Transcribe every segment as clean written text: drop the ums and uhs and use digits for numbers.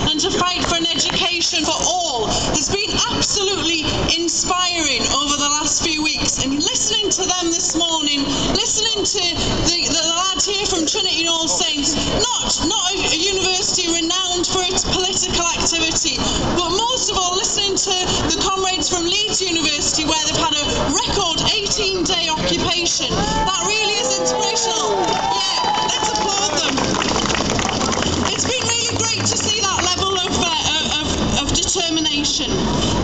and to fight for an education for all has been absolutely inspiring over the last few weeks. And listening to them this morning, listening to the lad here from Trinity and All Saints, not a university renowned for its political activity, but most of all listening to the comrades from Leeds University, where they've had a record 18-day occupation. That really is inspirational. Yeah, let's applaud them. It's been really great to see that level of determination.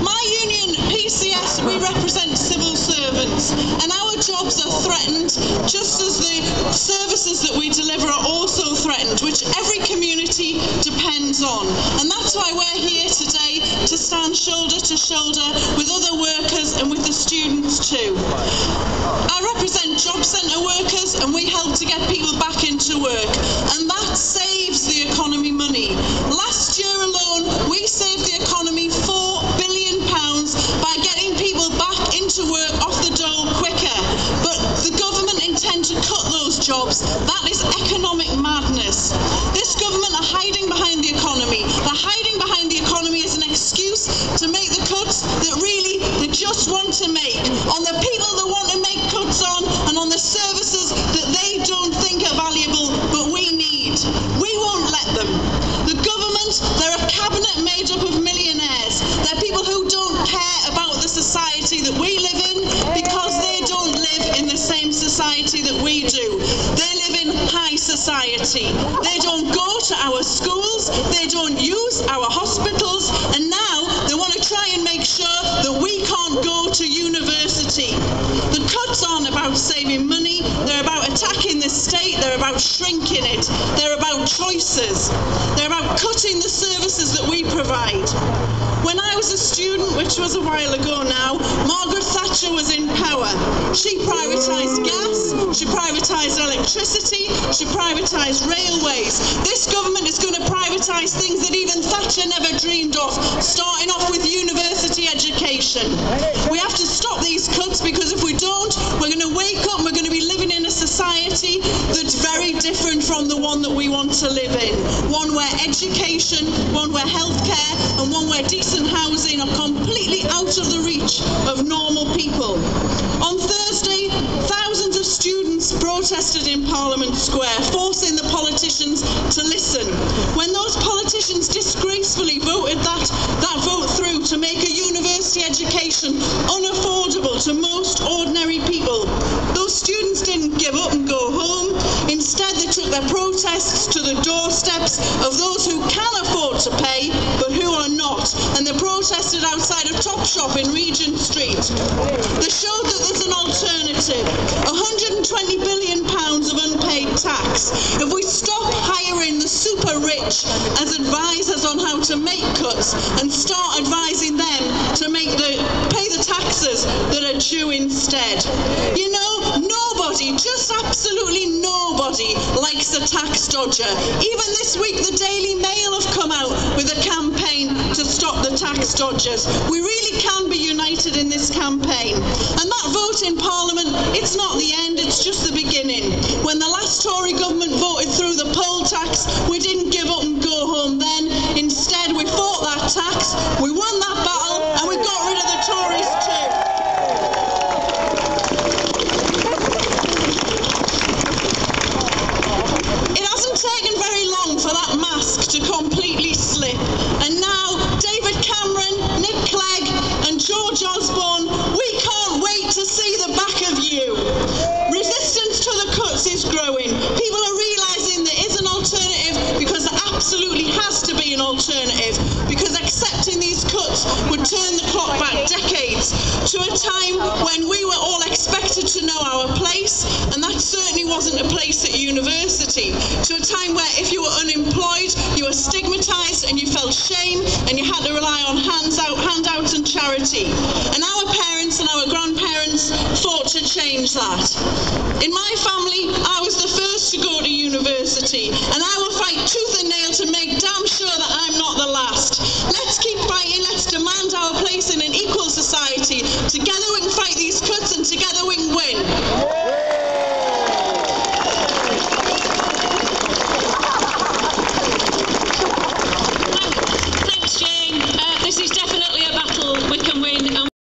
My union, PCS, we represent civil servants, and our jobs are threatened just as the services that we deliver are also threatened, which every community depends on. And that's why we're here today, to stand shoulder to shoulder with other workers and with the students too. I represent job centre workers, and we help to get people back into work, and that saves the economy money. Last year alone, we saved the economy £4 billion by getting people back into work off the dole quicker. But the government intend to cut those jobs. That is economic madness. This government are hiding behind the economy. They're hiding behind the economy as an excuse to make the cuts that really they just want to make on the people they want to make cuts on, and on the services that they don't think are valuable but we need. We won't let them. The government, they're a cabinet made up of millionaires. They're people who don't care about the society that we live in, because they don't live in the same society that we do. They live in high society. They don't go to our schools, they don't use our hospitals, and now they want to try and make sure that we can't go to university. The cuts aren't about saving money, they're about attacking the state, they're about shrinking it, they're about choices, they're about cutting the services that we provide. When I was a student, which was a while ago now, Margaret Thatcher was in power. She privatised gas, she privatised electricity, she privatised railways. This government is going to privatise things that even Thatcher never dreamed of, starting off with university education. We have to stop these cuts, because if we don't, we're going to wake up and we're going to be living in a society that's very different from the one that we want to live in. One where education, one where healthcare, and one where decent housing are completely out of the reach of normal people. On Thursday, thousands of students protested in Parliament Square, forcing the politicians to listen. When those politicians disgracefully voted that vote through to make a university education unaffordable to most ordinary people, those students didn't give up and go home. Instead, they took their protests to the doorsteps of those who can afford to pay but who are not, and they protested outside of Topshop in Regent Street. They showed that there's an alternative. £120 billion of unpaid tax. If we stop hiring the super rich as advisors on how to make cuts and start advising them to pay the taxes that are due instead. You know, nobody, just absolutely nobody, likes a tax dodger. Even this week, the Daily Mail have come out with a campaign to stop the tax dodgers. We really can be united in this campaign. And that vote in Parliament, it's not the end, it's just the beginning. When the last Tory government voted through the poll tax, we didn't give up and go home then. Instead, we fought that tax, we won that battle, and we got rid of the Tories too. It hasn't taken very long for that mask to completely slip, and now David Cameron, Nick Clegg and George Osborne, we can't wait to see the back of you. Resistance to the cuts is growing. People are realising there is an alternative, because there absolutely has to be an alternative, because accepting these cuts would turn the clock back decades to a time when we were all expected to know our place, and that certainly wasn't a place at university, to a time where if you were unemployed, you were stigmatised and you felt shame and you had to rely on handouts and charity. And our parents and our grandparents fought to change that. In my family, I was the